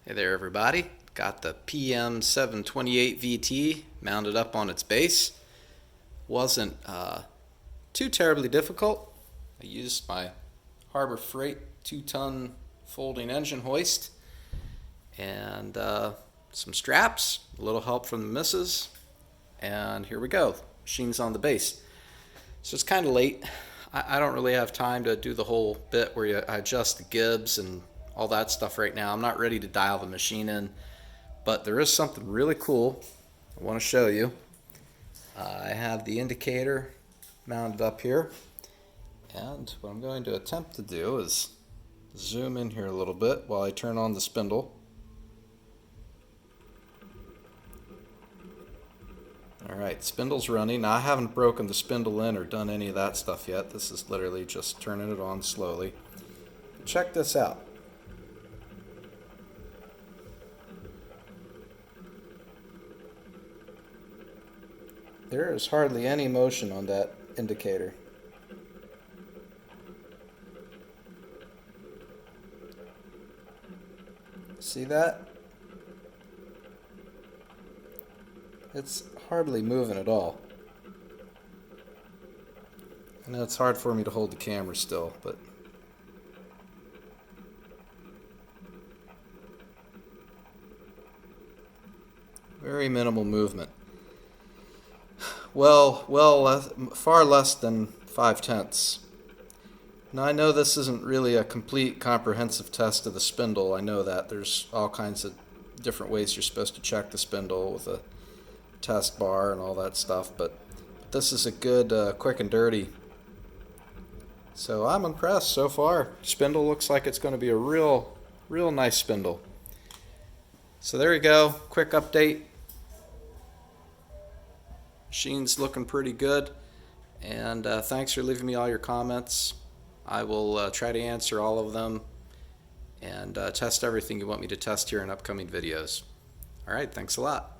Hey there everybody, got the PM-728V-T mounted up on its base. Wasn't too terribly difficult. I used my Harbor Freight 2-ton folding engine hoist and some straps, a little help from the missus, and here we go. Machine's on the base. So it's kind of late. I don't really have time to do the whole bit where I adjust the gibs and all that stuff right now. I'm not ready to dial the machine in, but there is something really cool I want to show you. I have the indicator mounted up here, and what I'm going to attempt to do is zoom in here a little bit while I turn on the spindle. Alright, spindle's running. Now I haven't broken the spindle in or done any of that stuff yet. This is literally just turning it on slowly. Check this out. There is hardly any motion on that indicator. See that? It's hardly moving at all. I know it's hard for me to hold the camera still, but very minimal movement. Far less than 5/10. Now I know this isn't really a complete comprehensive test of the spindle. I know that there's all kinds of different ways you're supposed to check the spindle with a test bar and all that stuff, but this is a good quick and dirty. So I'm impressed so far. Spindle looks like it's going to be a real nice spindle. So there you go, quick update. Machine's looking pretty good, and thanks for leaving me all your comments. I will try to answer all of them and test everything you want me to test here in upcoming videos. Alright, thanks a lot.